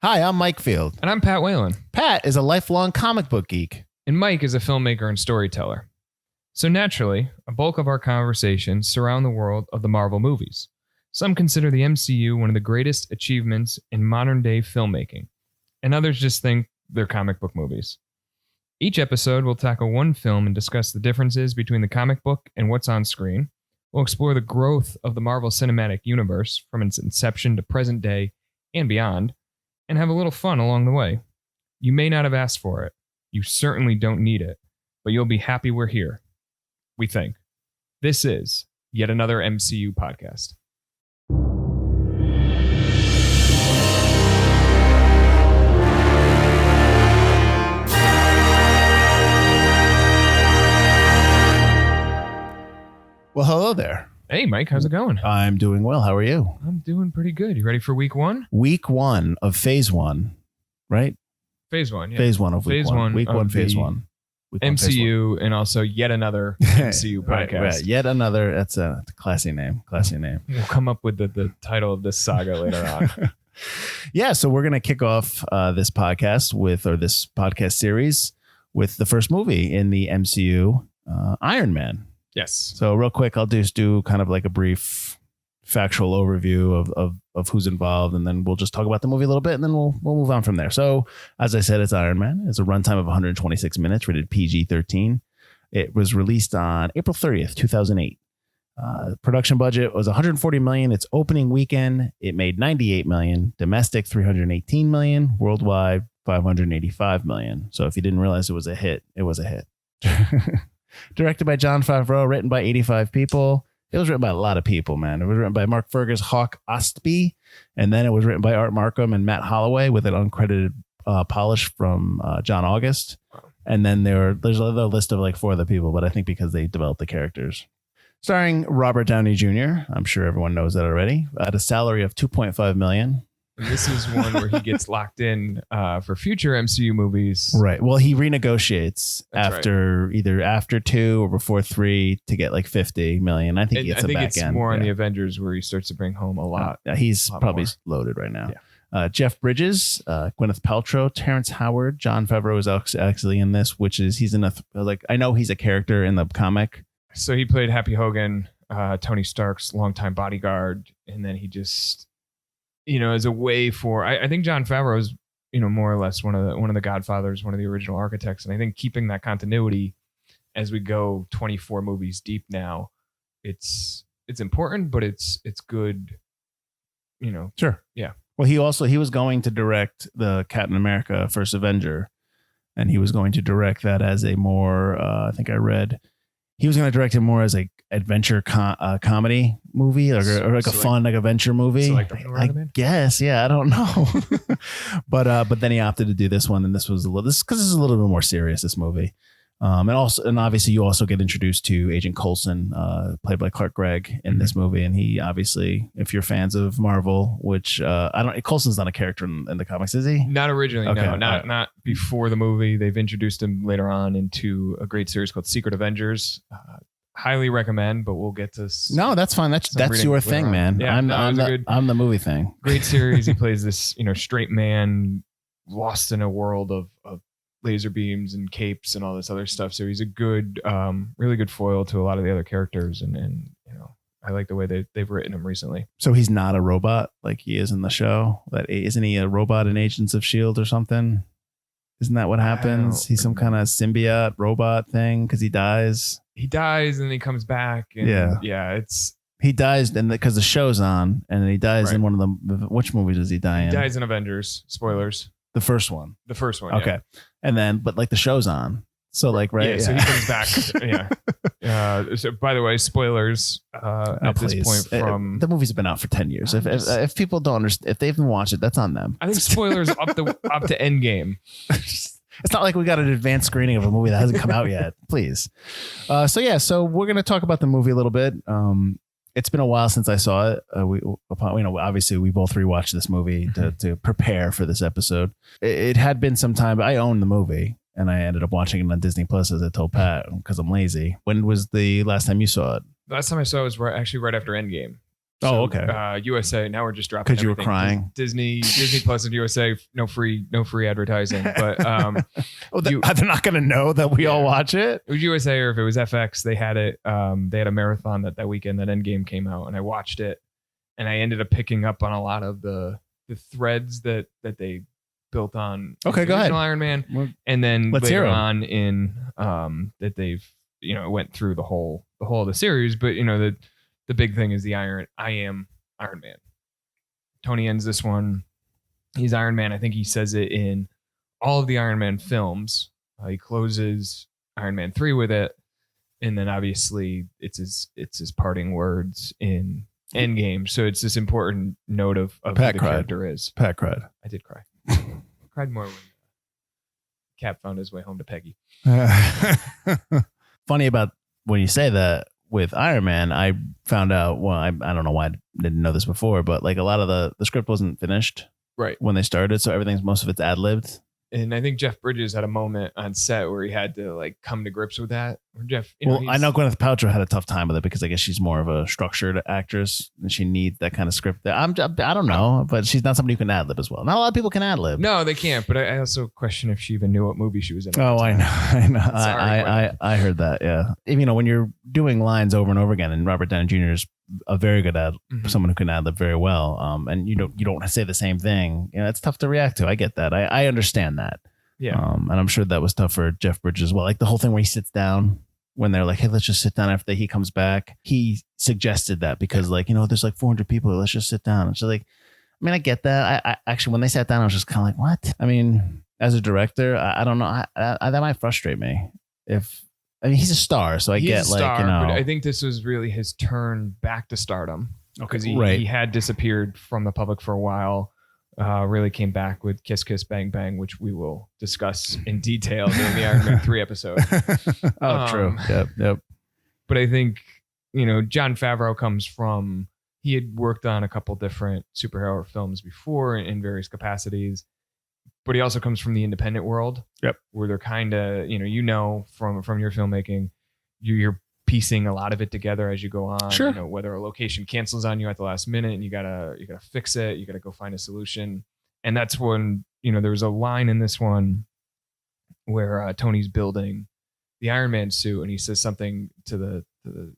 Hi, I'm Mike Field. And I'm Pat Whalen. Pat is a lifelong comic book geek. And Mike is a filmmaker and storyteller. So naturally, a bulk of our conversations surround the world of the Marvel movies. Some consider the MCU one of the greatest achievements in modern day filmmaking, and others just think they're comic book movies. Each episode will tackle one film and discuss the differences between the comic book and what's on screen. We'll explore the growth of the Marvel Cinematic Universe from its inception to present day and beyond, and have a little fun along the way. You may not have asked for it. You certainly don't need it, but you'll be happy we're here. We think. This is Yet Another MCU Podcast. Well, hello there. Hey, Mike, how's it going? I'm doing well. How are you? I'm doing pretty good. You ready for week one? Week one of phase one, right? Phase one, yeah. Phase one of week one. Week one, phase one. MCU and also Yet Another MCU Podcast. Right. Yet Another. That's a classy name. Classy name. We'll come up with the title of this saga later on. Yeah, so we're going to kick off this podcast series with the first movie in the MCU, Iron Man. Yes. So real quick, I'll just do kind of like a brief factual overview of who's involved, and then we'll just talk about the movie a little bit, and then we'll move on from there. So as I said, it's Iron Man. It's a runtime of 126 minutes, rated PG-13. It was released on April 30th, 2008. Production budget was $140 million. Its opening weekend, it made $98 million. Domestic, $318 million. Worldwide, $585 million. So if you didn't realize it was a hit, it was a hit. Directed by Jon Favreau, written by 85 people. It was written by a lot of people, man. It was written by Mark Fergus, Hawk Ostby, and then it was written by Art Markham and Matt Holloway with an uncredited polish from John August. And then there's another list of like four other people, but I think because they developed the characters. Starring Robert Downey Jr. I'm sure everyone knows that already. At a salary of $2.5 million. And this is one where he gets locked in for future MCU movies. Right. Well, he renegotiates after 2 or before 3 to get like $50 million. I think it's more on the Avengers where he starts to bring home a lot. He's probably more loaded right now. Yeah. Jeff Bridges, Gwyneth Paltrow, Terrence Howard, Jon Favreau is actually in this, which is he's in I know he's a character in the comic. So he played Happy Hogan, Tony Stark's longtime bodyguard, and then he just, as a way for I think Jon Favreau is, more or less one of the godfathers, one of the original architects, and I think keeping that continuity as we go 24 movies deep now, it's important, but it's good, Sure. Yeah. Well, he was going to direct the Captain America First Avenger, and he was going to direct that as a more I think I read he was going to direct it more as a adventure comedy movie or like a fun adventure movie. So like I guess, yeah, I don't know. but then he opted to do this one, and this because this is a little bit more serious, this movie. And obviously you also get introduced to Agent Coulson, played by Clark Gregg in this movie, and he obviously, if you're fans of Marvel, which Coulson's not a character in the comics, is he? Not originally, okay. No, not before the movie. They've introduced him later on into a great series called Secret Avengers. Highly recommend, but we'll get to. No, that's fine. That's your thing, man. Yeah, I'm the movie thing. Great series. He plays this, straight man lost in a world of laser beams and capes and all this other stuff. So he's a good, really good foil to a lot of the other characters. And I like the way they've written him recently. So he's not a robot like he is in the show. Isn't he a robot in Agents of S.H.I.E.L.D. or something? Isn't that what happens? He's some kind of symbiote robot thing because he dies. He dies and then he comes back. And he dies because the show's on, and then he dies in one of them. Which movie does he die in? He dies in Avengers. Spoilers. The first one. Okay. Yeah. And then, but like the show's on. So right. Yeah, so he comes back. Yeah. So by the way, spoilers this point from the movie's been out for 10 years. If people don't understand, if they haven't watched it, that's on them. I think spoilers up to Endgame. It's not like we got an advanced screening of a movie that hasn't come out yet. Please. So we're going to talk about the movie a little bit. It's been a while since I saw it. Obviously we both rewatched this movie to prepare for this episode. It had been some time, but I owned the movie and I ended up watching it on Disney Plus, as I told Pat, because I'm lazy. When was the last time you saw it? Last time I saw it was right after Endgame. Oh, okay. USA. Now we're just dropping Because you were everything. crying. Disney Plus and USA. No free advertising. But they're not going to know that we all watch it. It was USA, or if it was FX, they had it. They had a marathon that weekend that Endgame came out, and I watched it, and I ended up picking up on a lot of the threads that they built on. Okay, go ahead. Iron Man, and then later on in that they've went through the whole of the series, but the big thing is I am Iron Man. Tony ends this one. He's Iron Man. I think he says it in all of the Iron Man films. He closes Iron Man 3 with it. And then obviously it's his parting words in Endgame. So it's this important note of who the character is. Pat cried. I did cry. Cried more when Cap found his way home to Peggy. Funny about when you say that, with Iron Man, I found out, well, I don't know why I didn't know this before, but like a lot of the script wasn't finished right when they started. So most of it's ad-libbed. And I think Jeff Bridges had a moment on set where he had to like come to grips with that. Or Jeff, I know Gwyneth Paltrow had a tough time with it because I guess she's more of a structured actress and she needs that kind of script. I don't know, but she's not somebody who can ad-lib as well. Not a lot of people can ad-lib. No, they can't. But I also question if she even knew what movie she was in. Oh, I know. I heard that. Yeah. When you're doing lines over and over again, and Robert Downey Jr. is a very good someone who can ad-lib very well. And you don't say the same thing. It's tough to react to. I get that. I understand that. Yeah. And I'm sure that was tough for Jeff Bridges as well. Like the whole thing where he sits down when they're like, hey, let's just sit down after he comes back. He suggested that because there's like 400 people. Let's just sit down. And so I get that. I actually, when they sat down, I was just kind of like, what? As a director, I don't know. That might frustrate me he's a star, so he's a star, but I think this was really his turn back to stardom because he had disappeared from the public for a while. Really came back with Kiss Kiss Bang Bang, which we will discuss in detail during the Iron Man 3 episode. True. Yep. But I think Jon Favreau comes from. He had worked on a couple different superhero films before in various capacities. But he also comes from the independent world, where they're kind of, from your filmmaking, you're piecing a lot of it together as you go on. Sure. Whether a location cancels on you at the last minute and you gotta fix it, you gotta go find a solution. And that's when, there was a line in this one where Tony's building the Iron Man suit and he says something to the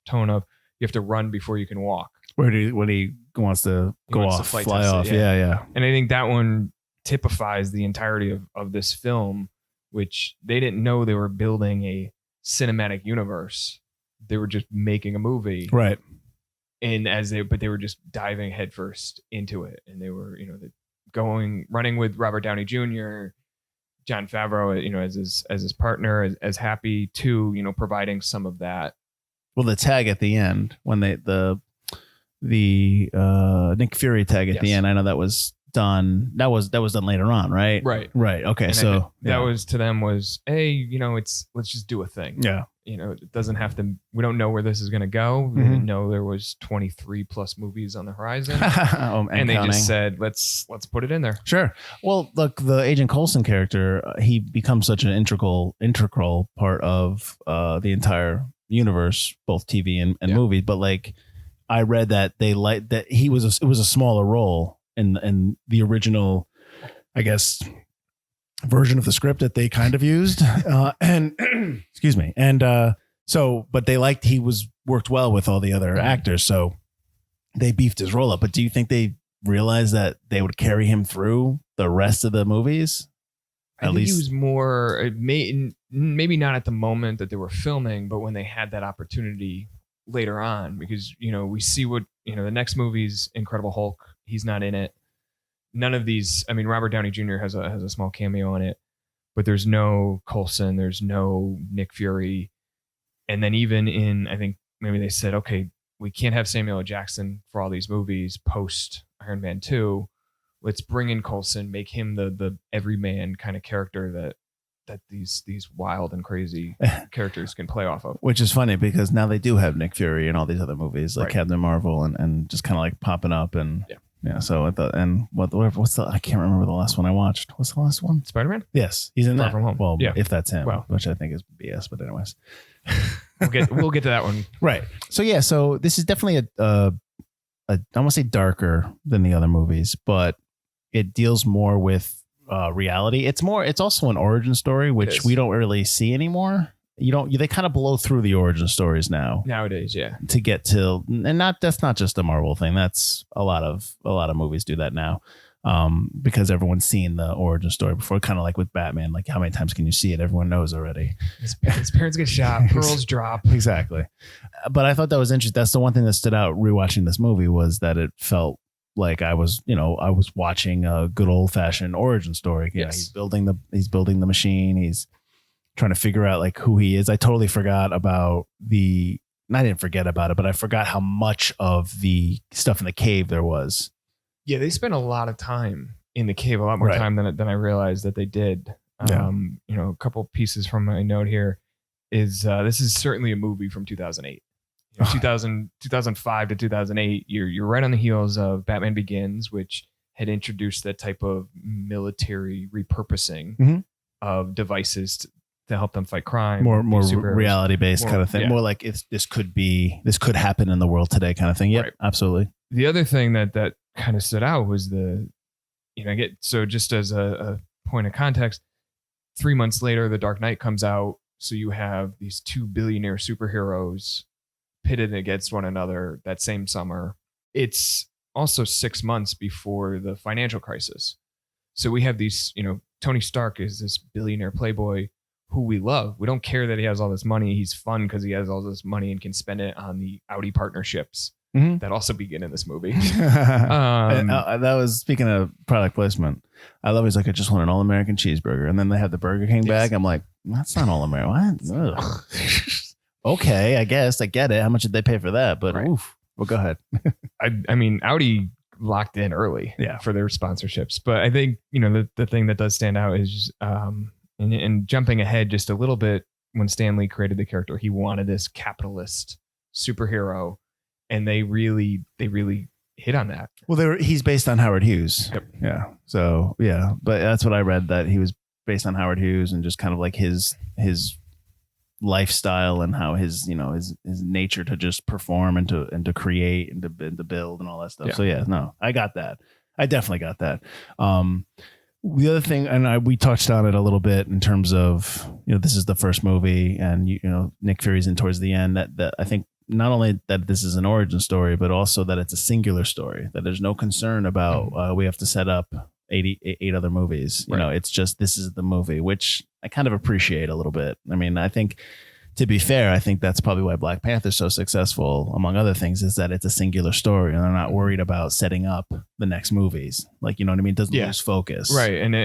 tone of, you have to run before you can walk. When he wants to fly off. Yeah. And I think that one typifies the entirety of this film, which they didn't know they were building a cinematic universe. They were just making a movie, right? And but they were just diving headfirst into it, and they were running with Robert Downey Jr., Jon Favreau, as his partner, as Happy too, providing some of that. Well, the tag at the end when the Nick Fury tag at the end, I know that was done. That was done later on, right? Right. Okay. And so that was to them was, hey, let's just do a thing. Yeah. It doesn't have to. We don't know where this is going to go. We didn't know there was 23 plus movies on the horizon, and they just said, let's put it in there. Sure. Well, look, the Agent Coulson character, he becomes such an integral part of the entire universe, both TV and movie. But like, I read that they liked that it was a smaller role in the original, I guess, version of the script that they kind of used. And excuse me. And but they liked he worked well with all the other actors. So they beefed his role up. But do you think they realized that they would carry him through the rest of the movies? I think he was more, maybe not at the moment that they were filming, but when they had that opportunity later on, because, we see what, the next movie's Incredible Hulk. He's not in it. None of these. I mean, Robert Downey Jr. has a small cameo in it, but there's no Coulson. There's no Nick Fury. And then even in, I think maybe they said, okay, we can't have Samuel L. Jackson for all these movies post Iron Man 2. Let's bring in Coulson, make him the everyman kind of character that these wild and crazy characters can play off of. Which is funny because now they do have Nick Fury in all these other movies like Captain Marvel and just kind of like popping up and yeah. So I thought, and what's the, I can't remember the last one I watched. What's the last one? Spider-Man? Yes. He's in Far that. From Home. Well, if that's him, which I think is BS, but anyways. We'll get to that one. Right. So yeah, so this is definitely I want to say darker than the other movies, but it deals more with reality. It's also an origin story, which we don't really see anymore. They kind of blow through the origin stories nowadays, yeah, to get to, and that's not just a Marvel thing. That's a lot of movies do that now, because everyone's seen the origin story before. Kind of like with Batman, like how many times can you see it? Everyone knows already. His parents get shot, pearls drop. Exactly. But I thought that was interesting. That's the one thing that stood out rewatching this movie, was that it felt like I was watching a good old fashioned origin story. Yeah, he's building the machine. He's trying to figure out like who he is. I totally forgot about I didn't forget about it, but I forgot how much of the stuff in the cave there was. Yeah, they spent a lot of time in the cave, a lot more time than I realized that they did. A couple pieces from my note here is this is certainly a movie from 2008. 2005 to 2008, you're right on the heels of Batman Begins, which had introduced that type of military repurposing of devices to help them fight crime. More reality based kind of thing. Yeah. More like this could happen in the world today kind of thing. Yep, absolutely. The other thing that kind of stood out was just as a point of context, 3 months later, The Dark Knight comes out. So you have these two billionaire superheroes pitted against one another that same summer. It's also 6 months before the financial crisis. So we have these, Tony Stark is this billionaire playboy who we love. We don't care that he has all this money. He's fun because he has all this money and can spend it on the Audi partnerships that also begin in this movie. That was, speaking of product placement, I love, he's like, I just want an all-American cheeseburger. And then they have the Burger King bag. I'm like, that's not all-American. What? Okay, I guess I get it. How much did they pay for that? But oof. Well, go ahead. I mean, Audi locked in early for their sponsorships. But I think, the thing that does stand out is and jumping ahead just a little bit, when Stan Lee created the character, he wanted this capitalist superhero, and they really hit on that. Well, he's based on Howard Hughes. Yep. Yeah. So yeah, but that's what I read, that he was based on Howard Hughes and just kind of like his lifestyle and how his nature to just perform and to create and to build and all that stuff. Yeah. So I got that. I definitely got that. The other thing, and we touched on it a little bit in terms of, this is the first movie, and Nick Fury's in towards the end, that I think not only that this is an origin story, but also that it's a singular story, that there's no concern about we have to set up eight other movies. It's just, this is the movie, which I kind of appreciate a little bit. I mean, I think, to be fair, I think that's probably why Black Panther is so successful, among other things, is that it's a singular story and they're not worried about setting up the next movies. Like, you know what I mean? It doesn't lose focus. Right. And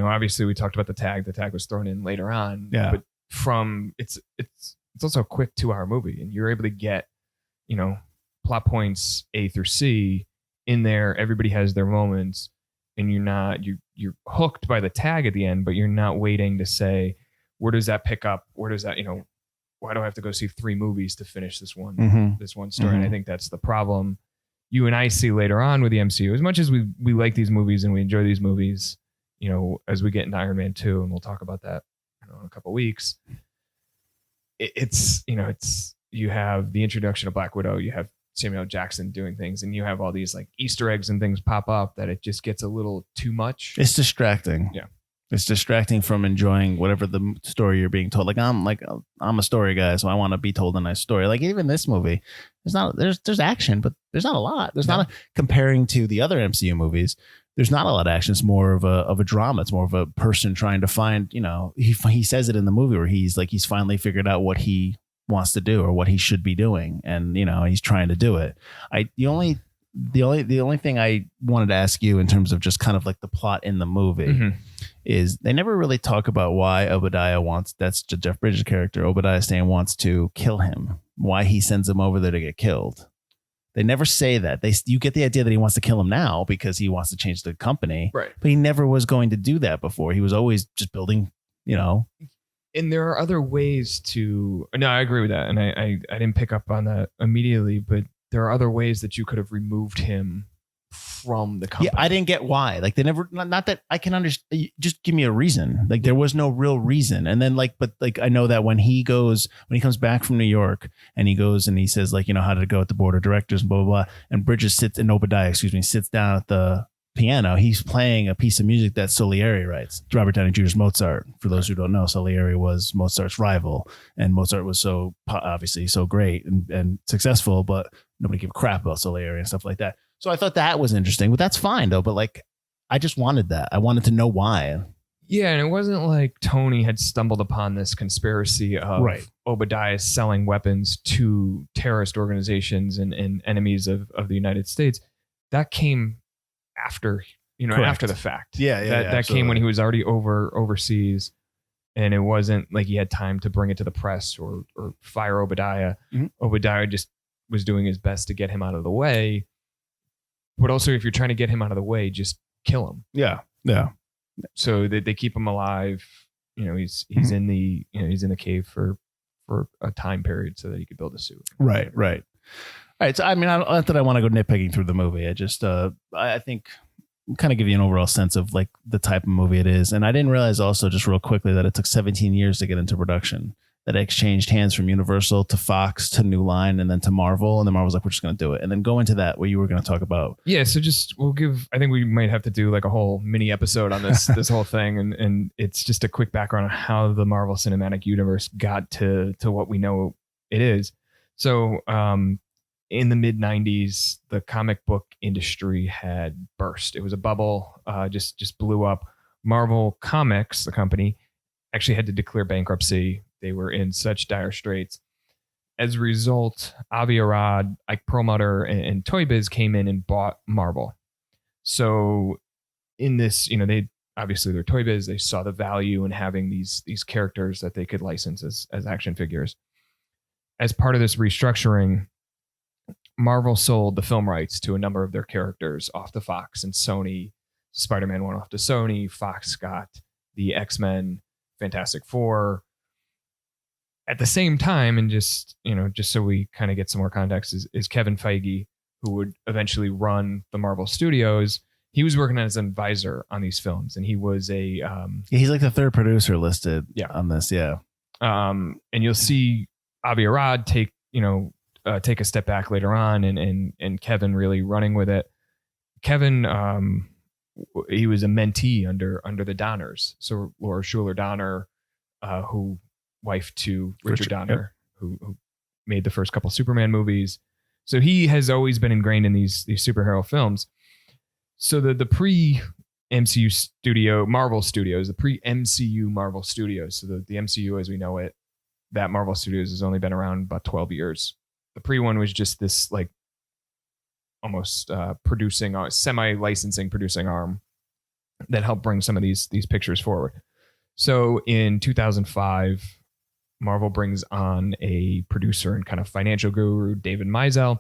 obviously we talked about the tag was thrown in later on, but it's also a quick 2-hour movie, and you're able to get, plot points A through C in there. Everybody has their moments, and you're hooked by the tag at the end, but you're not waiting to say, where does that pick up? Where does that, why do I have to go see 3 movies to finish this one story? And I think that's the problem you and I see later on with the MCU. As much as we like these movies and we enjoy these movies, as we get into Iron Man 2, and we'll talk about that in a couple of weeks, it's you have the introduction of Black Widow, you have Samuel L. Jackson doing things, and you have all these like Easter eggs and things pop up that it just gets a little too much. It's distracting. Yeah. It's distracting from enjoying whatever the story you're being told. I'm a story guy, so I want to be told a nice story. Like, even this movie, there's action, but there's not a lot. There's not comparing to the other MCU movies. There's not a lot of action. It's more of a drama. It's more of a person trying to find, he says it in the movie where he's finally figured out what he wants to do or what he should be doing. And, he's trying to do it. The only thing I wanted to ask you in terms of just kind of like the plot in the movie is they never really talk about why that's Jeff Bridges' character, Obadiah Stane, wants to kill him, why he sends him over there to get killed. They never say that. You get the idea that he wants to kill him now because he wants to change the company. Right. But he never was going to do that before. He was always just building, And there are other ways to... No, I agree with that. And I didn't pick up on that immediately, but there are other ways that you could have removed him from the company. Yeah, I didn't get why. Like they never, not that I can understand. Just give me a reason. Like there was no real reason. And then but I know that when he comes back from New York and he goes and he says like, how did it go at the board of directors and blah, blah, blah. And Obadiah, sits down at the piano. He's playing a piece of music that Salieri writes. Robert Downey Jr.'s Mozart. For those who don't know, Salieri was Mozart's rival, and Mozart was obviously so great and successful, but nobody gave a crap about Salieri and stuff like that. So I thought that was interesting, but that's fine though. But I just wanted that. I wanted to know why. Yeah, and it wasn't like Tony had stumbled upon this conspiracy of Obadiah selling weapons to terrorist organizations and enemies of the United States. That came after, after the fact. That came when he was already overseas, and it wasn't like he had time to bring it to the press or fire Obadiah. Mm-hmm. Obadiah just was doing his best to get him out of the way. But also, if you're trying to get him out of the way, just kill him. Yeah. So they keep him alive. He's in the he's in the cave for a time period so that he could build a suit. Right. All right. So, I mean, not that I want to go nitpicking through the movie. I just, I think kind of give you an overall sense of like the type of movie it is. And I didn't realize also just real quickly that it took 17 years to get into production, that it exchanged hands from Universal to Fox to New Line and then to Marvel. And then Marvel's like, we're just going to do it. And then go into that, what you were going to talk about. Yeah. So I think we might have to do like a whole mini episode on this whole thing. And it's just a quick background on how the Marvel Cinematic Universe got to what we know it is. So, in the mid 90s, the comic book industry had burst. It was a bubble, just blew up. Marvel Comics, the company, actually had to declare bankruptcy. They were in such dire straits. As a result, Avi Arad, Ike Perlmutter, and Toy Biz came in and bought Marvel. So in this, they obviously they're Toy Biz. They saw the value in having these characters that they could license as action figures. As part of this restructuring, Marvel sold the film rights to a number of their characters off to Fox and Sony. Spider-Man went off to Sony. Fox got the X-Men, Fantastic Four. At the same time, and just so we kind of get some more context, is Kevin Feige, who would eventually run the Marvel Studios. He was working as an advisor on these films, and he was he's like the third producer listed on this. Yeah. And you'll see Avi Arad take a step back later on, and Kevin really running with it. Kevin, he was a mentee under the Donners. So Laura Schuler Donner, who wife to Richard Donner, who made the first couple Superman movies. So he has always been ingrained in these superhero films. So the pre-MCU Marvel Studios, the pre-MCU Marvel Studios. So the MCU as we know it, that Marvel Studios has only been around about 12 years. The pre-one was just this like almost producing, semi-licensing producing arm that helped bring some of these pictures forward. So in 2005, Marvel brings on a producer and kind of financial guru, David Mizell.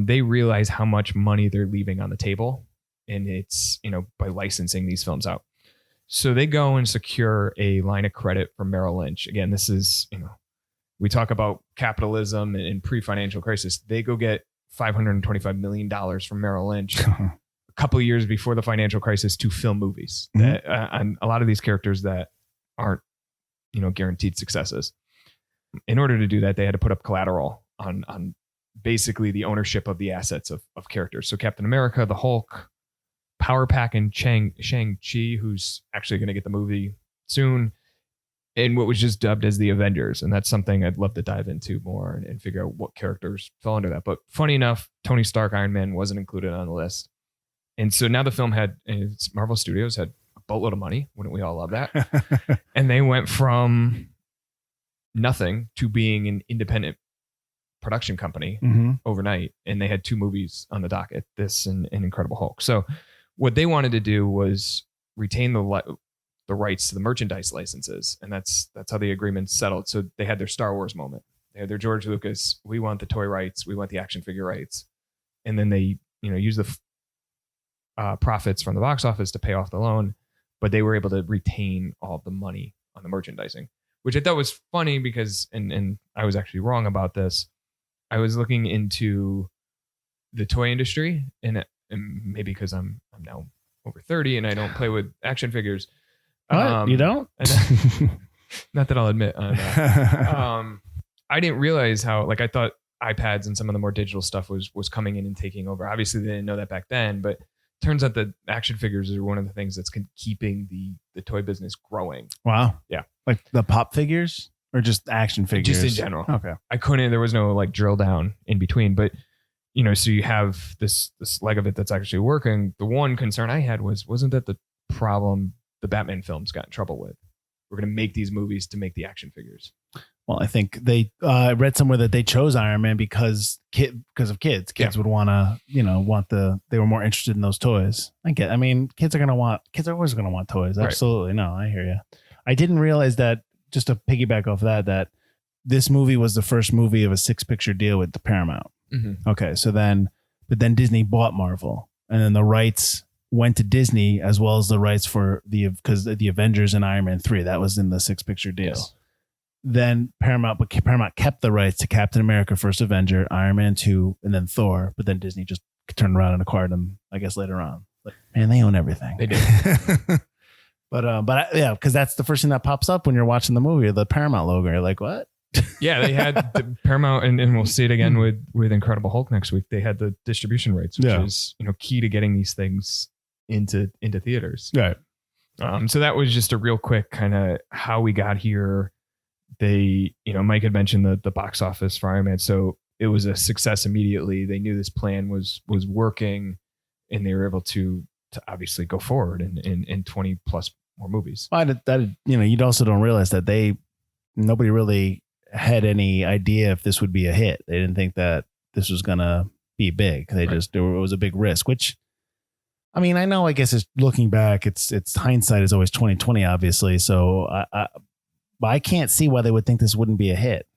They realize how much money they're leaving on the table, and it's, by licensing these films out. So they go and secure a line of credit from Merrill Lynch. Again, this is, we talk about capitalism and pre-financial crisis. They go get $525 million from Merrill Lynch a couple of years before the financial crisis to film movies that on a lot of these characters that aren't, guaranteed successes. In order to do that, they had to put up collateral on basically the ownership of the assets of characters. So Captain America, the Hulk, Power Pack, and Shang-Chi, who's actually going to get the movie soon, and what was just dubbed as the Avengers. And that's something I'd love to dive into more and figure out what characters fell under that. But funny enough, Tony Stark, Iron Man, wasn't included on the list. And so now the film Marvel Studios had a boatload of money. Wouldn't we all love that? And they went from nothing to being an independent production company overnight. And they had two movies on the docket, this and Incredible Hulk. So what they wanted to do was retain the rights to the merchandise licenses. And that's how the agreement settled. So they had their Star Wars moment. They had their George Lucas, we want the toy rights, we want the action figure rights. And then they, use the profits from the box office to pay off the loan, but they were able to retain all the money on the merchandising, which I thought was funny because, and I was actually wrong about this. I was looking into the toy industry, and and maybe because I'm now over 30 and I don't play with action figures. What? You don't? Not that I'll admit. I didn't realize how, like, I thought iPads and some of the more digital stuff was coming in and taking over. Obviously, they didn't know that back then, but turns out that action figures are one of the things that's keeping the toy business growing. Wow. Yeah. Like the pop figures or just action figures? Just in general. Okay. There was no like drill down in between, but so you have this leg of it that's actually working. The one concern I had wasn't that the problem the Batman films got in trouble with? We're going to make these movies to make the action figures. Well, I think they read somewhere that they chose Iron Man because of kids. Kids would want to, they were more interested in those toys. Kids are always going to want toys. Absolutely. Right. No, I hear you. I didn't realize that, just to piggyback off that this movie was the first movie of a 6-picture deal with the Paramount. Mm-hmm. Okay. But then Disney bought Marvel, and then the rights went to Disney as well as the rights because the Avengers and Iron Man 3, that was in the 6-picture deal. Yes. Then Paramount kept the rights to Captain America, First Avenger, Iron Man 2, and then Thor. But then Disney just turned around and acquired them, I guess, later on. Like, man, they own everything. They do. But yeah, because that's the first thing that pops up when you're watching the movie, the Paramount logo. You're like, what? Yeah, they had the Paramount, and we'll see it again with Incredible Hulk next week. They had the distribution rights, which is key to getting these things into theaters. Right. So that was just a real quick kind of how we got here. They, Mike had mentioned the box office for Iron Man, so it was a success immediately. They knew this plan was working, and they were able to obviously go forward in 20 plus more movies. You also don't realize that nobody really had any idea if this would be a hit. They didn't think that this was gonna be big. It was a big risk, which, I mean, I know, I guess it's looking back, it's hindsight is always 20/20, obviously. So but I can't see why they would think this wouldn't be a hit.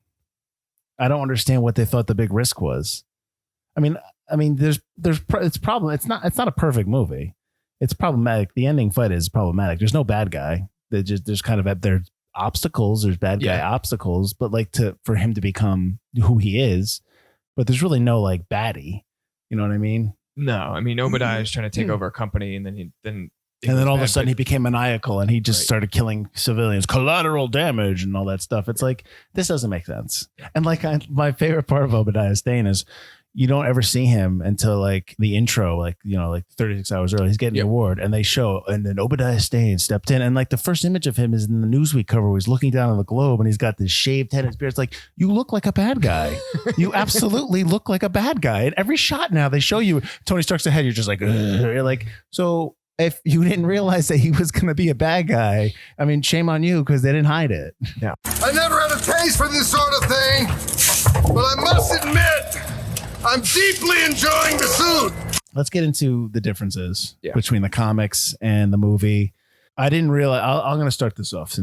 I don't understand what they thought the big risk was. I mean, it's problem. It's not a perfect movie. It's problematic. The ending fight is problematic. There's no bad guy. There's kind of there's obstacles. There's bad guy obstacles, but for him to become who he is, but there's really no like baddie. You know what I mean? No, I mean, Obadiah is trying to take over a company, and then all of a sudden he became maniacal and he just started killing civilians, collateral damage and all that stuff. It's like, this doesn't make sense. And my favorite part of Obadiah Stane is you don't ever see him until like the intro, like 36 hours early, he's getting the award, and they show, and then Obadiah Stane stepped in, and like the first image of him is in the Newsweek cover where he's looking down on the globe and he's got this shaved head and his beard. It's like, you look like a bad guy. You absolutely look like a bad guy. In every shot now they show you Tony Stark's head, you're just like, ugh. You're like, so if you didn't realize that he was going to be a bad guy, I mean, shame on you, because they didn't hide it. Yeah. I never had a taste for this sort of thing, but I must admit, I'm deeply enjoying the suit. Let's get into the differences between the comics and the movie. I didn't realize. I'm going to start this off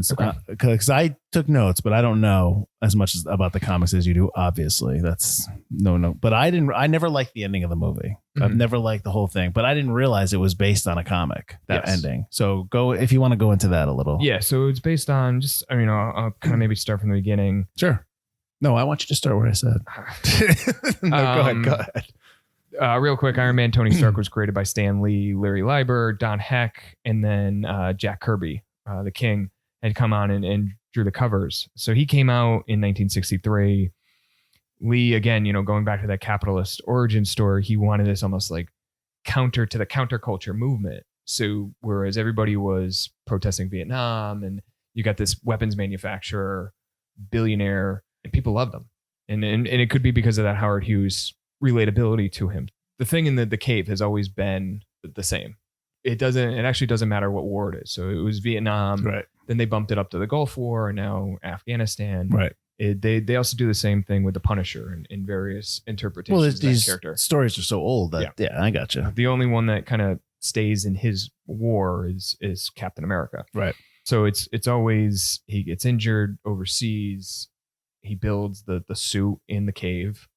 because I took notes, but I don't know as much about the comics as you do. Obviously, that's no. But I never liked the ending of the movie. Mm-hmm. I've never liked the whole thing, but I didn't realize it was based on a comic. That ending. So go if you want to go into that a little. Yeah. So it's based on just. I mean, I'll kind of maybe start from the beginning. Sure. No, I want you to start where I said. Go ahead. Real quick, Iron Man Tony Stark was created by Stan Lee, Larry Lieber, Don Heck, and then Jack Kirby, the King, had come on and drew the covers. So he came out in 1963. Lee, again, going back to that capitalist origin story, he wanted this almost like counter to the counterculture movement. So whereas everybody was protesting Vietnam, and you got this weapons manufacturer, billionaire, and people loved him. And it could be because of that Howard Hughes relatability to him. The thing in the cave has always been the same. It actually doesn't matter what war it is. So it was Vietnam, right? Then they bumped it up to the Gulf War, and now Afghanistan, right? They also do the same thing with the Punisher in various interpretations of that character. Stories are so old that I gotcha. The only one that kind of stays in his war is Captain America, right? So it's always he gets injured overseas. He builds the suit in the cave.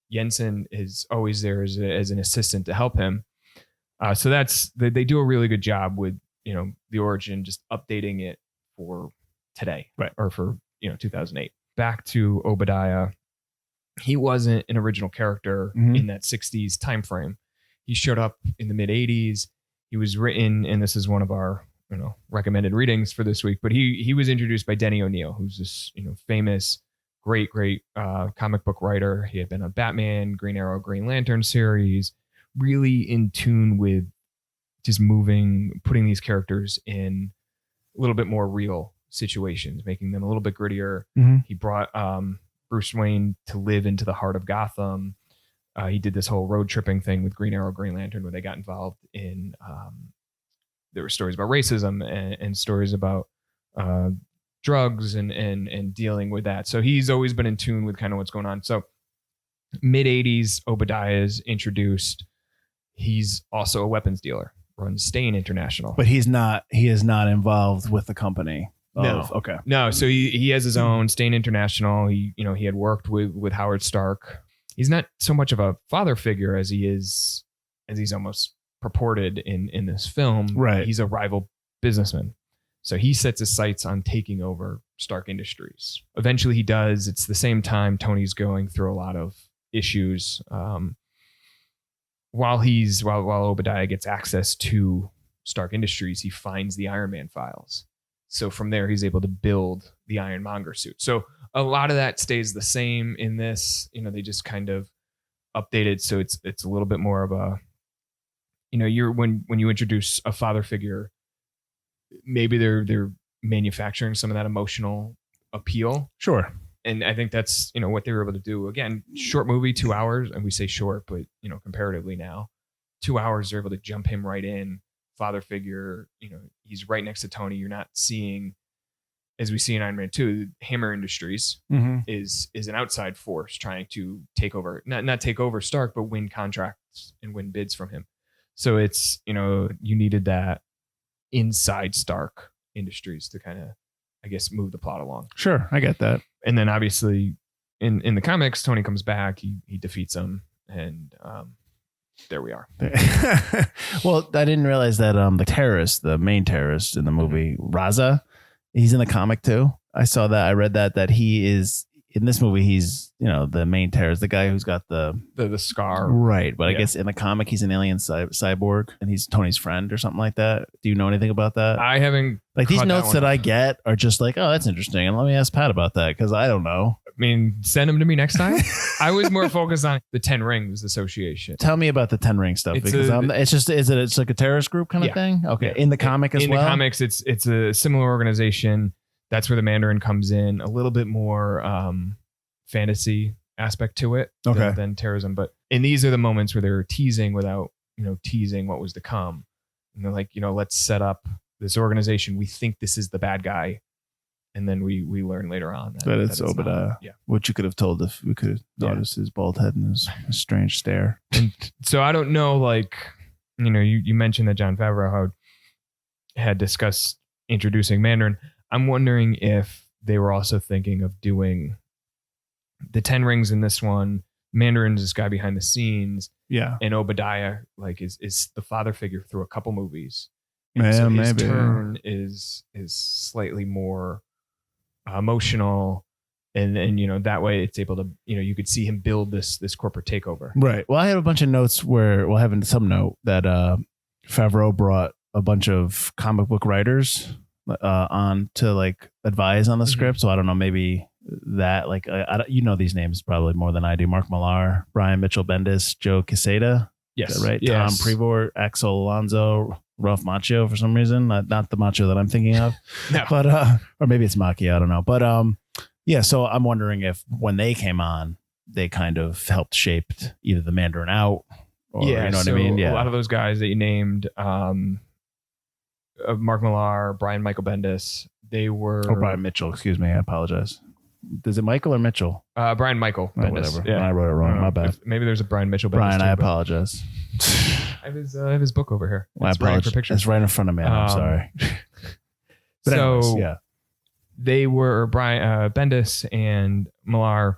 Jensen is always there as an assistant to help him. So they do a really good job with, the origin, just updating it for today, right? Or for, 2008. Back to Obadiah. He wasn't an original character in that 60s time frame. He showed up in the mid 80s. He was written, and this is one of our recommended readings for this week, but he was introduced by Denny O'Neil, who's this famous, great comic book writer. He had been on Batman, Green Arrow, Green Lantern series, really in tune with just putting these characters in a little bit more real situations, making them a little bit grittier. Mm-hmm. He brought Bruce Wayne to live into the heart of Gotham. He did this whole road tripping thing with Green Arrow, Green Lantern, where they got involved in, there were stories about racism and stories about drugs and dealing with that. So he's always been in tune with kind of what's going on. So mid 80s, Obadiah is introduced. He's also a weapons dealer, runs Stain International. But he is not involved with the company. No. Okay. No. So he has his own Stain International. He had worked with Howard Stark. He's not so much of a father figure as he's almost purported in this film. Right. He's a rival businessman. So he sets his sights on taking over Stark Industries. Eventually he does. It's the same time Tony's going through a lot of issues. While Obadiah gets access to Stark Industries, he finds the Iron Man files. So from there, he's able to build the Ironmonger suit. So a lot of that stays the same in this. They just kind of updated. So it's a little bit more of a, when you introduce a father figure, maybe they're manufacturing some of that emotional appeal. Sure. And I think that's, what they were able to do. Again, short movie, 2 hours, and we say short, but comparatively now, 2 hours, they're able to jump him right in. Father figure, he's right next to Tony. You're not seeing, as we see in Iron Man 2, Hammer Industries is an outside force trying to take over, not take over Stark, but win contracts and win bids from him. So it's, you needed that inside Stark Industries to kind of, I guess, move the plot along. Sure, I get that. And then obviously in the comics, Tony comes back, he defeats him, and there we are. Well, I didn't realize that the main terrorist in the movie, Raza, he's in the comic too. I saw that. I read that he is in this movie. He's the main terrorist, the guy who's got the scar, right? But I guess in the comic he's an alien cyborg, and he's Tony's friend or something like that. Do you know anything about that? I haven't. Like these notes that I get are just like, oh, that's interesting, and let me ask Pat about that because I don't know. I mean, send them to me next time. I was more focused on the 10 Rings Association. Tell me about the 10 Ring stuff because it's like a terrorist group kind of thing. Okay, in the comic as well. In the comics, it's a similar organization. That's where the Mandarin comes in. A little bit more fantasy aspect to it than terrorism. But these are the moments where they're teasing without teasing what was to come. And they're like, let's set up this organization. We think this is the bad guy. And then we learn later on that it's Obadiah. Yeah. Which you could have told if we could have noticed his bald head and his strange stare. And so I don't know, you mentioned that Jon Favreau had discussed introducing Mandarin. I'm wondering if they were also thinking of doing the 10 Rings in this one. Mandarin's this guy behind the scenes. Yeah. And Obadiah is the father figure through a couple movies. And so his maybe. turn is slightly more emotional, and that way it's able to you could see him build this corporate takeover. Right. Well, I have a bunch of notes where having some note that Favreau brought a bunch of comic book writers on to advise on the script. So I don't know, maybe that these names probably more than I do. Mark Millar, Brian Mitchell Bendis, Joe Quesada. Yes. Right. Yes. Tom Brevoort, Axel Alonso, Ralph Macchio for some reason, not the Macchio that I'm thinking of, No. But or maybe it's Macchio, I don't know. But yeah. So I'm wondering if when they came on, they kind of helped shape either the Mandarin out, or you know what I mean. Yeah. A lot of those guys that you named, Mark Millar, Brian Michael Bendis, they were Brian Mitchell. Excuse me, I apologize. Is it Michael or Mitchell? Brian Michael Bendis. Whatever. Yeah. I wrote it wrong. My bad. Maybe there's a Brian Mitchell Bendis. Brian, too, I apologize. I have his book over here. I apologize. For pictures. It's right in front of me. I'm sorry. But so anyways, yeah, they were Brian Bendis and Millar.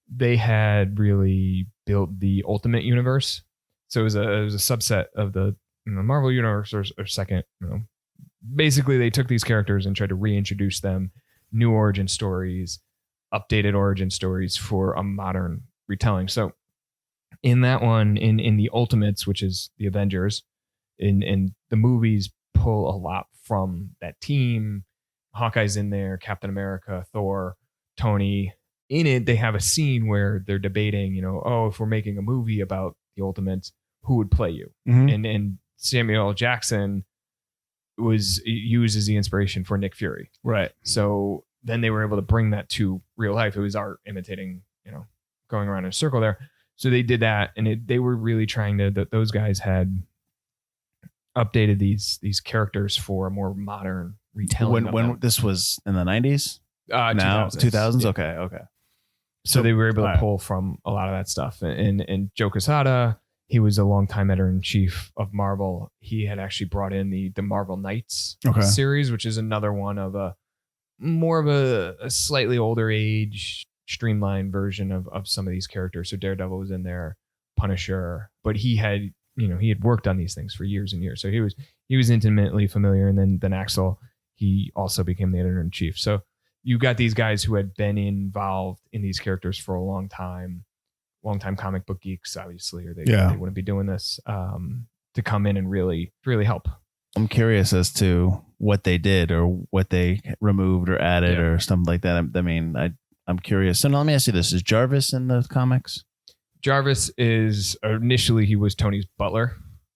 They had really built the Ultimate Universe. So it was a subset of the Marvel Universe or second. Basically, they took these characters and tried to reintroduce them, new origin stories, updated origin stories for a modern retelling. So in that one, in the Ultimates, which is the Avengers, in the movies pull a lot from that team. Hawkeye's in there, Captain America, Thor, Tony. In it, they have a scene where they're debating, if we're making a movie about the Ultimates, who would play you? Mm-hmm. And Samuel L. Jackson was used as the inspiration for Nick Fury. Right. So then they were able to bring that to real life. It was art imitating, going around in a circle there. So they did that, and they were really trying to. Those guys had updated these characters for a more modern retelling. When this was in the 90s? Now 2000s. Yeah. Okay. So they were able to pull from a lot of that stuff. And Joe Quesada, he was a longtime editor-in-chief of Marvel. He had actually brought in the Marvel Knights series, which is another one of a more of a slightly older age, streamlined version of some of these characters. So Daredevil was in there, Punisher, but he had worked on these things for years and years. So he was intimately familiar. And then Axel, he also became the editor-in-chief. So you got these guys who had been involved in these characters for a long time comic book geeks, obviously, or they wouldn't be doing this, to come in and really, really help. I'm curious as to what they did or what they removed or added or something like that. I mean, I'm curious. So now let me ask you this. Is Jarvis in the comics? Jarvis is initially he was Tony's butler.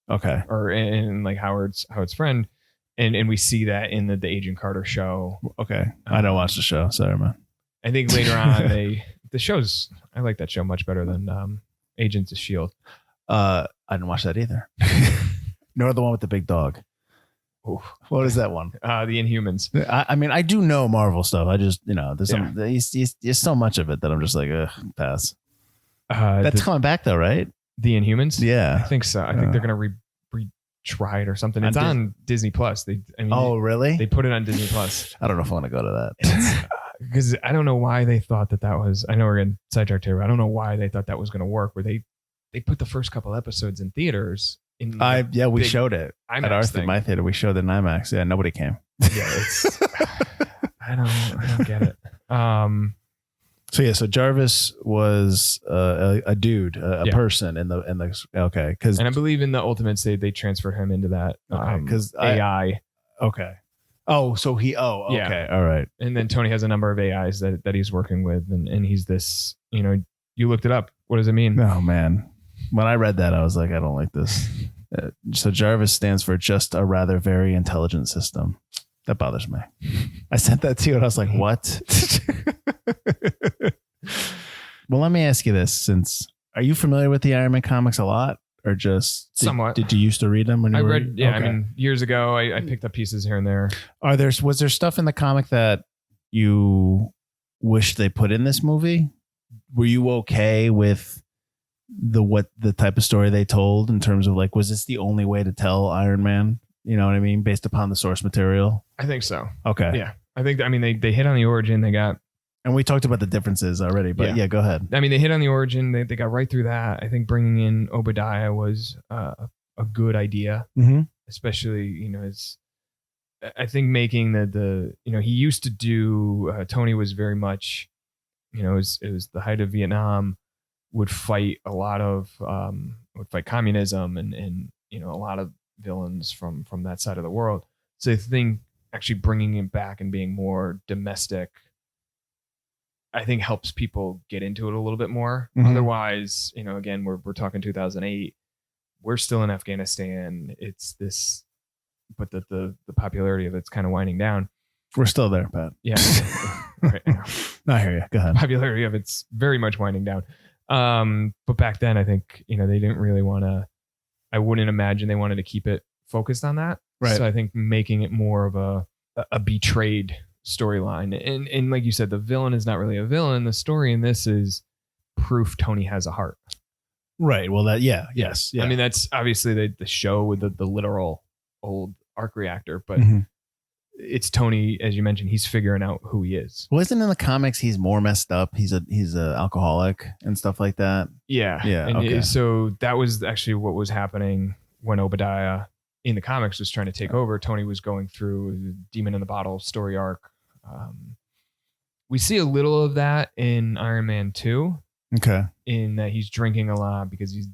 Okay. Or in like Howard's friend. And we see that in the Agent Carter show. Okay. I don't watch the show. Sorry, man. I think later on I like that show much better than Agents of S.H.I.E.L.D. I didn't watch that either. Nor the one with the big dog. Ooh, what is that one? The Inhumans. I mean, I do know Marvel stuff. I just, there's so much of it that I'm just like, pass. That's coming back though, right? The Inhumans? Yeah. I think so. I think they're going to retry it or something. It's on Disney Plus. Oh, really? They put it on Disney Plus. I don't know if I want to go to that. Because I don't know why they thought that was, I know we're getting sidetracked here, but I don't know why they thought that was going to work, where they put the first couple episodes in theaters. We showed it IMAX at my theater. We showed it in IMAX. Yeah, nobody came. Yeah, it's I don't get it. So Jarvis was a dude, a person in the okay. And I believe in the Ultimates they transferred him into that because AI. Okay. Oh, so okay, yeah. All right. And then Tony has a number of AIs that he's working with, and he's this. You looked it up. What does it mean? Oh man, when I read that, I was like, I don't like this. So Jarvis stands for just a rather very intelligent system. That bothers me. I sent that to you, and I was like, what? Well, let me ask you this: are you familiar with the Iron Man comics a lot? Or just somewhat? Did you used to read them when you read? Yeah, okay. I mean, years ago, I picked up pieces here and there. Was there stuff in the comic that you wish they put in this movie? Were you okay with the type of story they told in terms of like, was this the only way to tell Iron Man? You know what I mean, based upon the source material. I think so. Okay. Yeah, I think. I mean, they hit on the origin. They got. And we talked about the differences already, but yeah, go ahead. I mean, they hit on the origin. They got right through that. I think bringing in Obadiah was a good idea, especially, I think making the he used to do, Tony was very much, it was the height of Vietnam, would fight a lot of, would fight communism and a lot of villains from that side of the world. So I think actually bringing him back and being more domestic, I think helps people get into it a little bit more. Otherwise, again, we're talking 2008. We're still in Afghanistan. It's this, but the popularity of it's kind of winding down. We're still there, Pat. Yeah. Right. I hear you. Go ahead. Popularity of it's very much winding down. But back then, I think, they didn't really want to, I wouldn't imagine they wanted to keep it focused on that. Right. So I think making it more of a betrayed storyline, and like you said, the villain is not really a villain. The story in this is proof Tony has a heart. Right. Well, yes. Yeah. I mean, that's obviously the show with the literal old arc reactor, but it's Tony, as you mentioned, he's figuring out who he is. Well, isn't in the comics he's more messed up? He's a alcoholic and stuff like that. Yeah. And okay. So that was actually what was happening when Obadiah in the comics was trying to take over. Tony was going through the Demon in the Bottle story arc. We see a little of that in Iron Man 2. Okay. in that he's drinking a lot because the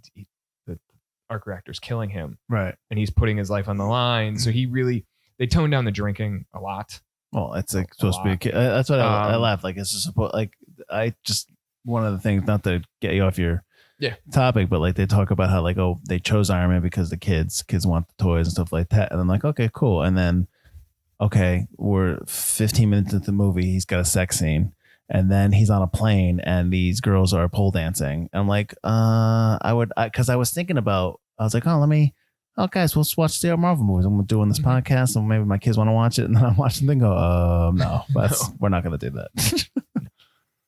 arc reactor's killing him. Right. And he's putting his life on the line. So they toned down the drinking a lot. Well, it's like supposed to be a kid. That's what I laugh. Like it's supposed, like I just, one of the things, not to get you off your topic, but like they talk about how like, oh, they chose Iron Man because the kids want the toys and stuff like that. And I'm like, okay, cool. And then, okay, we're 15 minutes into the movie. He's got a sex scene. And then he's on a plane and these girls are pole dancing. And I'm like, because I was thinking about, I was like, oh, guys, we'll watch the Marvel movies. I'm doing this podcast and maybe my kids want to watch it. And then I'm watching them go, no, we're not going to do that.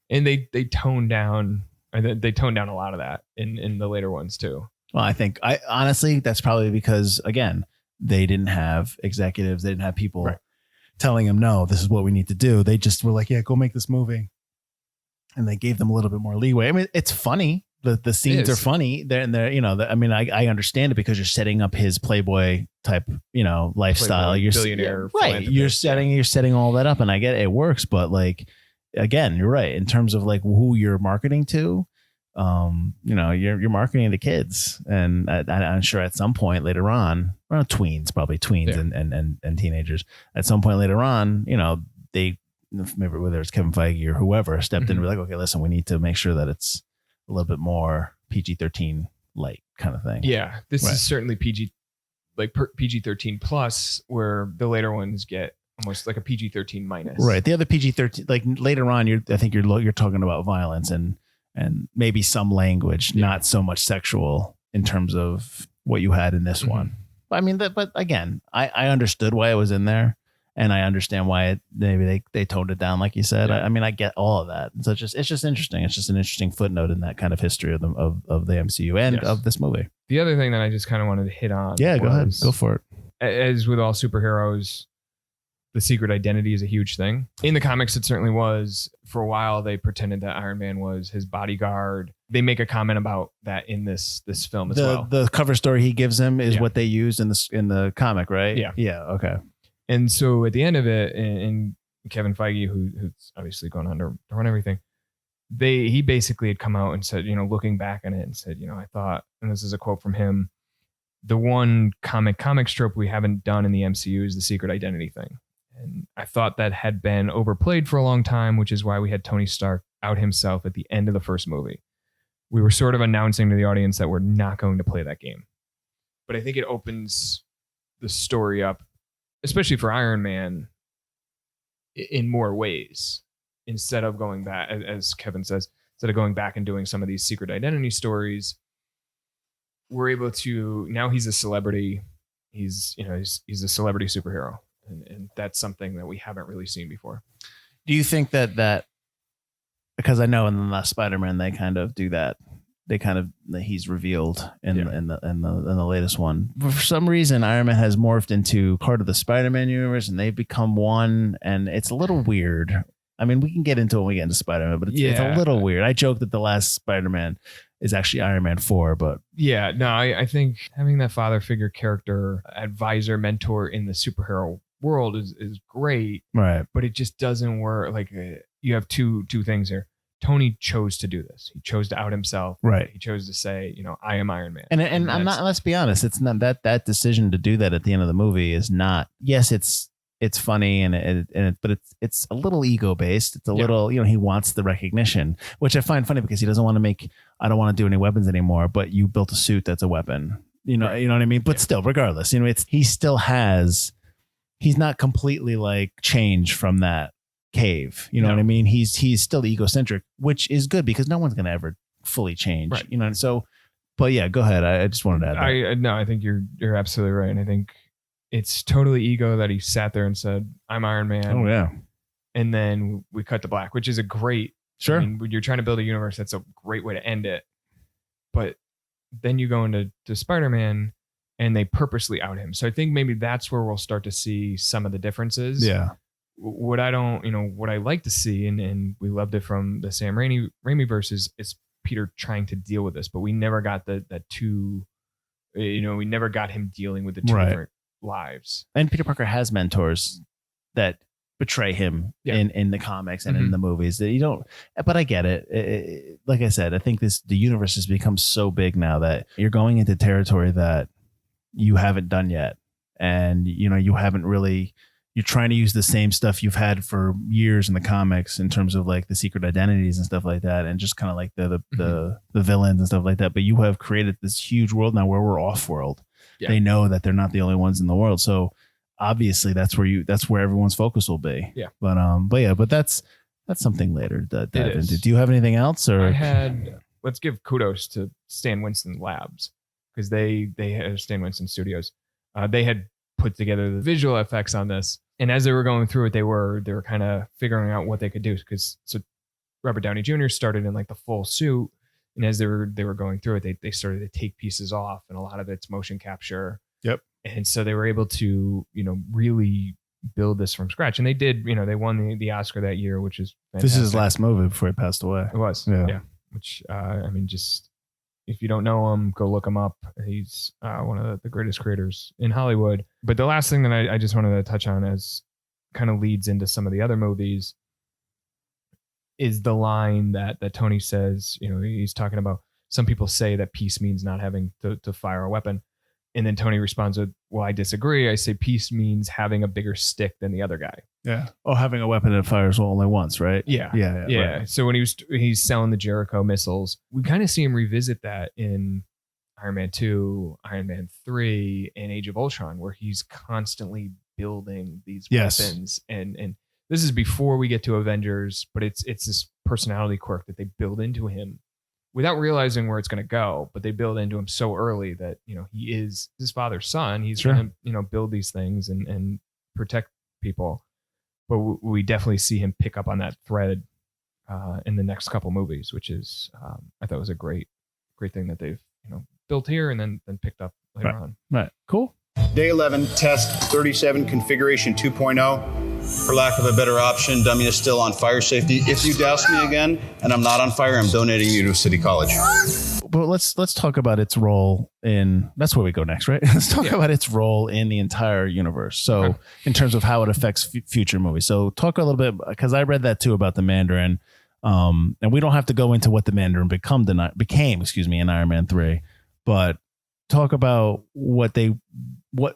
And they toned down, they toned down a lot of that in the later ones too. Well, I think honestly, that's probably because, again, they didn't have executives. They didn't have people telling them, no, this is what we need to do. They just were like, yeah, go make this movie. And they gave them a little bit more leeway. I mean, it's funny. The scenes are funny. They're you know, I mean, I understand it because you're setting up his Playboy type, you know, lifestyle. You're billionaire. Right. You're setting all that up, and I get it works. But like, again, you're right. In terms of like who you're marketing to, you know, you're marketing to kids, and I'm sure at some point later on, well, probably tweens and teenagers, at some point later on, you know, they, maybe whether it's Kevin Feige or whoever, stepped in and be like, okay, listen, we need to make sure that it's a little bit more PG-13 light kind of thing. Yeah, this is certainly PG-13 plus, where the later ones get almost like a PG-13 minus. Right. The other PG-13, like later on, I think you're talking about violence and maybe some language, not so much sexual in terms of what you had in this one. I mean, but again, I understood why it was in there, and I understand why maybe they toned it down, like you said. I mean, I get all of that. So it's just interesting. It's just an interesting footnote in that kind of history of the MCU and of this movie. The other thing that I just kind of wanted to hit on. Yeah, go ahead. Go for it. As with all superheroes, the secret identity is a huge thing. In the comics, it certainly was. For a while, they pretended that Iron Man was his bodyguard. They make a comment about that in this film as well. The cover story he gives him is what they used in the comic, right? Yeah. Yeah. Okay. And so at the end of it, and Kevin Feige, who's obviously going on to run everything, he basically had come out and said, you know, looking back on it and said, you know, I thought, and this is a quote from him, the one comic strip we haven't done in the MCU is the secret identity thing. And I thought that had been overplayed for a long time, which is why we had Tony Stark out himself at the end of the first movie. We were sort of announcing to the audience that we're not going to play that game. But I think it opens the story up, especially for Iron Man, in more ways. Instead of going back, as Kevin says, instead of going back and doing some of these secret identity stories, we're able to, now he's a celebrity. He's a celebrity superhero. And that's something that we haven't really seen before. Do you think that because I know in the last Spider-Man they kind of do that, he's revealed in the latest one. But for some reason, Iron Man has morphed into part of the Spider-Man universe, and they've become one, and it's a little weird. I mean, we can get into it when we get into Spider-Man, but it's a little weird. I joke that the last Spider-Man is actually Iron Man 4, but yeah, no, I think having that father figure character, advisor, mentor in the superhero world is great, right? But it just doesn't work. Like you have two things here. Tony chose to do this. He chose to out himself. Right. He chose to say, you know, I am Iron Man. And I'm not. Let's be honest. It's not that decision to do that at the end of the movie is not. Yes, it's funny but it's a little ego based. It's a little, you know, he wants the recognition, which I find funny because he doesn't want to make. I don't want to do any weapons anymore. But you built a suit that's a weapon. You know, you know what I mean. But still, regardless, you know, he still has. He's not completely like changed from that cave. You know what I mean? He's still egocentric, which is good because no one's going to ever fully change, right? You know? So, but yeah, go ahead. I just wanted to add that. I think you're absolutely right. And I think it's totally ego that he sat there and said, I'm Iron Man. Oh yeah. And then we cut to black, which is a great, sure. I mean, when you're trying to build a universe, that's a great way to end it. But then you go into Spider-Man, and they purposely out him. So I think maybe that's where we'll start to see some of the differences. Yeah. What I like to see, and we loved it from the Sam Raimi verses, is Peter trying to deal with this, but we never got we never got him dealing with the two different lives. And Peter Parker has mentors that betray him in the comics and in the movies. That you don't, but I get it. Like I said, I think the universe has become so big now that you're going into territory that you haven't done yet. And, you haven't really, you're trying to use the same stuff you've had for years in the comics in terms of like the secret identities and stuff like that. And just kind of like the villains and stuff like that. But you have created this huge world now where we're off world. Yeah. They know that they're not the only ones in the world. So obviously that's where everyone's focus will be. Yeah. But that's something later to dive into. Do you have anything else? Or let's give kudos to Stan Winston Labs, because they had Stan Winston Studios. They had put together the visual effects on this, and as they were going through it, they were kind of figuring out what they could do. Because Robert Downey Jr. started in like the full suit, and as they were going through it, they started to take pieces off, and a lot of it's motion capture. Yep. And so they were able to really build this from scratch, and they did. They won the Oscar that year, which is fantastic. This is his last movie before he passed away. It was, yeah. Which just. If you don't know him, go look him up. He's one of the greatest creators in Hollywood. But the last thing that I just wanted to touch on, as kind of leads into some of the other movies, is the line that Tony says. He's talking about, some people say that peace means not having to fire a weapon. And then Tony responds with, well, I disagree. I say peace means having a bigger stick than the other guy. Yeah. Oh, having a weapon that fires only once, right? Yeah. Right. So when he's selling the Jericho missiles, we kind of see him revisit that in Iron Man 2, Iron Man 3, and Age of Ultron, where he's constantly building these weapons. And this is before we get to Avengers, but it's this personality quirk that they build into him without realizing where it's going to go, but they build into him so early that, he is his father's son. He's going to, build these things and protect people. But we definitely see him pick up on that thread in the next couple movies, which is, I thought was a great thing that they've, built here and then picked up later on. Right. Cool. Day 11, test 37, configuration 2.0. For lack of a better option, dummy is still on fire safety. If you douse me again and I'm not on fire, I'm donating you to City College. But let's talk about its role in, that's where we go next, right? Let's talk about its role in the entire universe. So in terms of how it affects future movies. So talk a little bit, because I read that too about the Mandarin. And we don't have to go into what the Mandarin became in Iron Man 3, but talk about what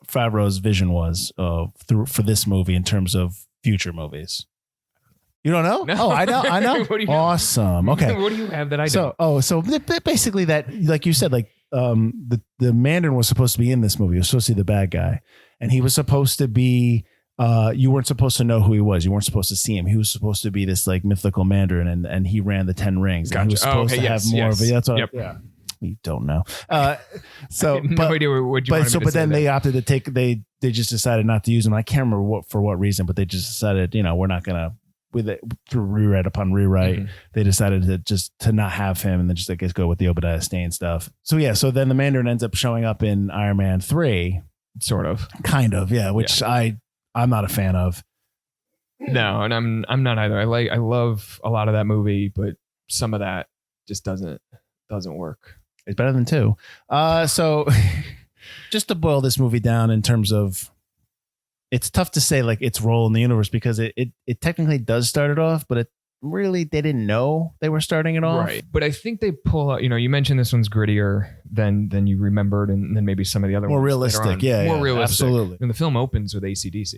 Favreau's vision was for this movie in terms of future movies. You don't know? No. Oh, I know. Awesome. Okay. What do you have that I don't? So basically that, like you said, like the Mandarin was supposed to be in this movie. He was supposed to be the bad guy, and he was supposed to be. You weren't supposed to know who he was. You weren't supposed to see him. He was supposed to be this like mythical Mandarin, and he ran the 10 rings. Gotcha. And he was supposed to have more of it. That's what. Yep. Yeah. You don't know. So no idea what you wanted me to say. But then they opted to take. They just decided not to use them. I can't remember for what reason, but they just decided, we're not gonna. With it, through rewrite upon rewrite, they decided to not have him, and then just, I guess, go with the Obadiah Stane stuff. So yeah, so then the Mandarin ends up showing up in Iron Man 3, sort of, kind of, yeah, which I'm not a fan of. No, and I'm not either. I love a lot of that movie, but some of that just doesn't work. It's better than 2. So just to boil this movie down in terms of, it's tough to say like its role in the universe, because it technically does start it off, but they didn't know they were starting it off. Right. But I think they pull out, you mentioned this one's grittier than you remembered, and then maybe some of the other more ones realistic. Yeah, more realistic. Absolutely. And the film opens with AC/DC.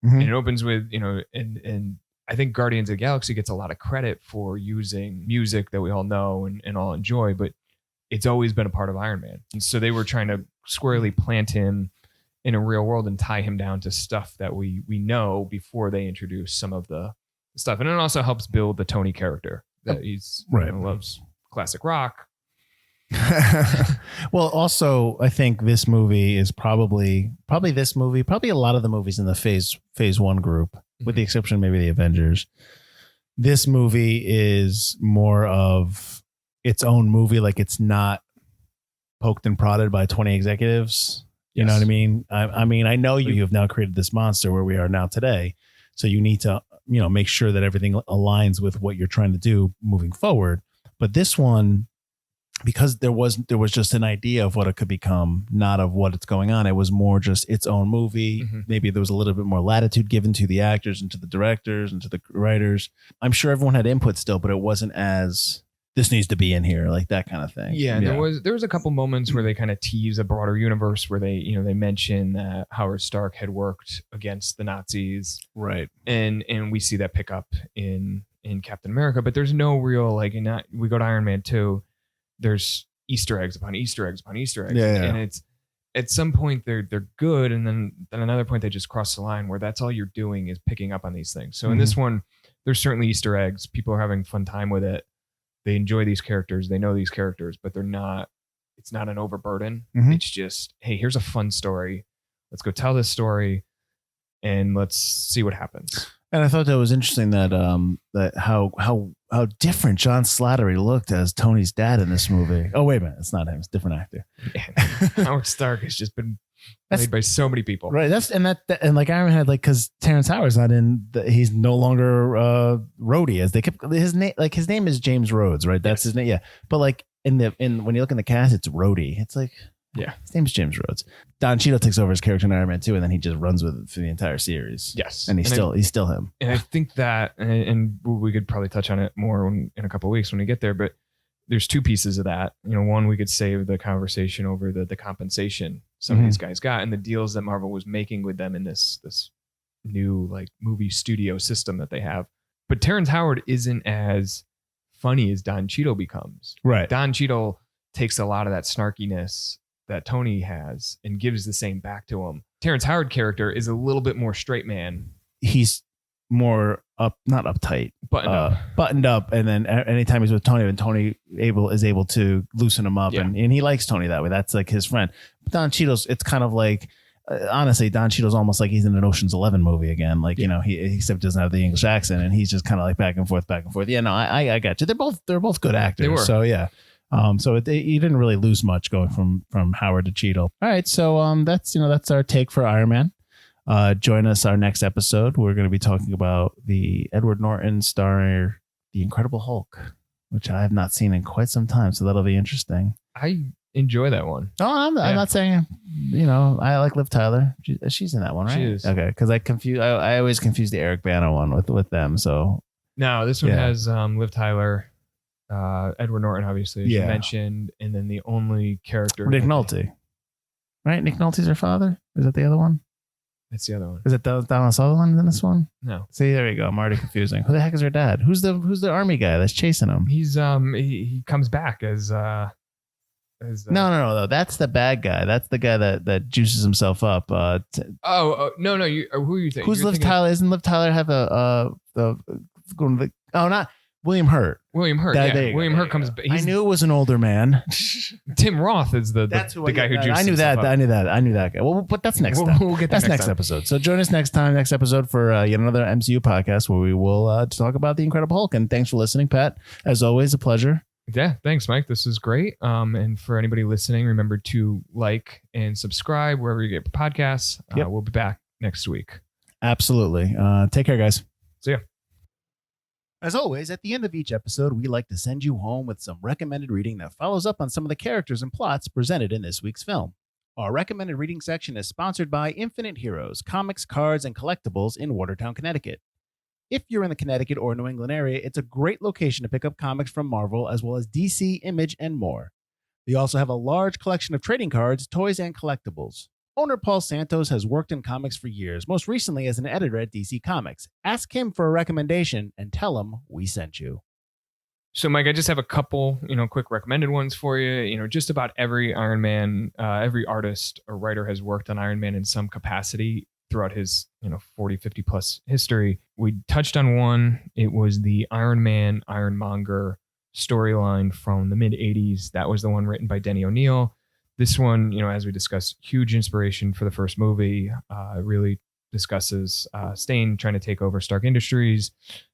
And it opens with, and I think Guardians of the Galaxy gets a lot of credit for using music that we all know and all enjoy, but it's always been a part of Iron Man. And so they were trying to squarely plant him in a real world and tie him down to stuff that we know before they introduce some of the stuff. And it also helps build the Tony character, that he's loves classic rock. Well, also, I think this movie is probably a lot of the movies in the phase 1 group, with the exception of maybe the Avengers. This movie is more of its own movie. Like, it's not poked and prodded by 20 executives. You know what I mean? I mean, I know you have now created this monster where we are now today. So you need to, make sure that everything aligns with what you're trying to do moving forward. But this one, because there was just an idea of what it could become, not of what it's going on. It was more just its own movie. Mm-hmm. Maybe there was a little bit more latitude given to the actors and to the directors and to the writers. I'm sure everyone had input still, but it wasn't as this needs to be in here, like that kind of thing. Yeah, there was a couple moments where they kind of tease a broader universe where they mention that Howard Stark had worked against the Nazis, right? And we see that pick up in Captain America, but there's no real we go to Iron Man 2. There's Easter eggs upon Easter eggs upon Easter eggs. Yeah. And it's at some point they're good. And then at another point, they just cross the line where that's all you're doing is picking up on these things. So in this one, there's certainly Easter eggs. People are having fun time with it. They enjoy these characters. They know these characters, but it's not an overburden. Mm-hmm. It's just, hey, here's a fun story. Let's go tell this story and let's see what happens. And I thought that was interesting that that how different John Slattery looked as Tony's dad in this movie. Oh, wait a minute. It's not him. It's a different actor. Howard Stark has just been played by so many people. Right. And like Iron Man had because Terrence Howard's not in he's no longer Rhodey as they kept his name is James Rhodes, right? That's his name. Yeah. But like when you look in the cast, it's Rhodey. It's like, yeah, his name's James Rhodes. Don Cheadle takes over his character in Iron Man 2, and then he just runs with it for the entire series. Yes. And he's still him. And I think that, and we could probably touch on it more in a couple of weeks when we get there, but there's two pieces of that. One, we could save the conversation over the compensation some of these guys got and the deals that Marvel was making with them in this new movie studio system that they have. But Terrence Howard isn't as funny as Don Cheadle becomes. Right. Don Cheadle takes a lot of that snarkiness that Tony has and gives the same back to him. Terrence Howard character is a little bit more straight man. He's more not uptight, buttoned up. And then anytime he's with Tony, and Tony is able to loosen him up, and he likes Tony that way. That's like his friend. But Don Cheadle's, it's kind of like, honestly, Don Cheadle's almost like he's in an Ocean's 11 movie again. He except doesn't have the English accent, and he's just kind of like back and forth. Yeah, no, I got you. They're both good actors. They were. So yeah. You didn't really lose much going from Howard to Cheadle. All right, so that's our take for Iron Man. Join us our next episode. We're going to be talking about the Edward Norton starring The Incredible Hulk, which I have not seen in quite some time. So that'll be interesting. I enjoy that one. No, I'm not saying. I like Liv Tyler. She's in that one, right? She is. Okay, because I always confuse the Eric Bana one with them. So no, this one has Liv Tyler. Edward Norton, obviously, as you mentioned, and then the only character Nick Nolte, right? Nick Nolte's her father. Is that the other one? That's the other one. Is it Donald Sutherland in this one? No. See, there you go. I'm already confusing. Who the heck is her dad? Who's the army guy that's chasing him? He's he comes back as no. That's the bad guy. That's the guy that juices himself up. No. Who are you thinking? Who's Liv Tyler? Isn't Liv Tyler have not William Hurt. William Hurt. William Hurt comes. I knew it was an older man. Tim Roth is the guy who juiced. I knew that. I knew that guy. Well, but that's next time. We'll get that's next episode. So join us next episode for yet another MCU podcast where we will talk about the Incredible Hulk. And thanks for listening, Pat. As always, a pleasure. Yeah, thanks, Mike. This is great. And for anybody listening, remember to like and subscribe wherever you get your podcasts. We'll be back next week. Absolutely. Take care, guys. See ya. As always, at the end of each episode, we like to send you home with some recommended reading that follows up on some of the characters and plots presented in this week's film. Our recommended reading section is sponsored by Infinite Heroes, comics, cards, and collectibles in Watertown, Connecticut. If you're in the Connecticut or New England area, it's a great location to pick up comics from Marvel, as well as DC, Image, and more. They also have a large collection of trading cards, toys, and collectibles. Owner Paul Santos has worked in comics for years, most recently as an editor at DC Comics. Ask him for a recommendation and tell him we sent you. So, Mike, I just have a couple, quick recommended ones for you. Just about every Iron Man, every artist or writer has worked on Iron Man in some capacity throughout his, 40, 50 plus history. We touched on one. It was the Iron Man, Ironmonger storyline from the mid 80s. That was the one written by Denny O'Neil. This one, as we discussed, huge inspiration for the first movie. Really discusses Stain trying to take over Stark Industries,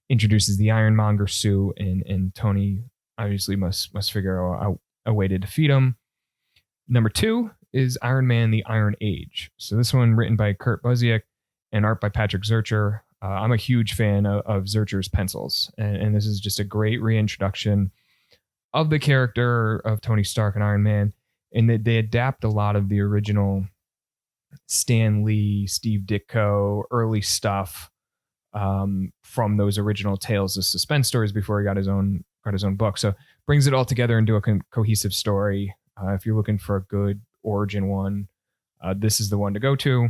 introduces the Ironmonger suit, and Tony obviously must figure out a way to defeat him. Number 2 is Iron Man: The Iron Age. So this one written by Kurt Busiek and art by Patrick Zircher. I'm a huge fan of Zircher's pencils, and this is just a great reintroduction of the character of Tony Stark and Iron Man, and that they adapt a lot of the original Stan Lee, Steve Ditko, early stuff from those original Tales of Suspense stories before he got his own book. So brings it all together into a cohesive story. If you're looking for a good origin one, this is the one to go to.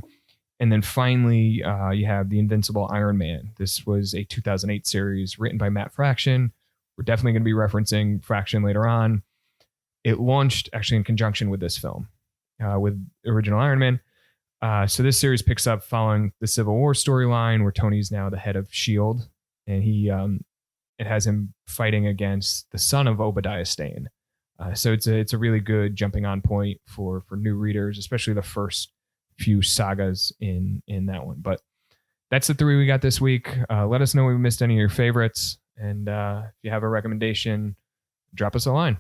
And then finally, you have The Invincible Iron Man. This was a 2008 series written by Matt Fraction. We're definitely going to be referencing Fraction later on. It launched actually in conjunction with this film, with original Iron Man. So this series picks up following the Civil War storyline, where Tony's now the head of S.H.I.E.L.D., and it has him fighting against the son of Obadiah Stane. So it's a really good jumping on point for new readers, especially the first few sagas in that one. But that's the 3 we got this week. Let us know if we missed any of your favorites, and if you have a recommendation, drop us a line.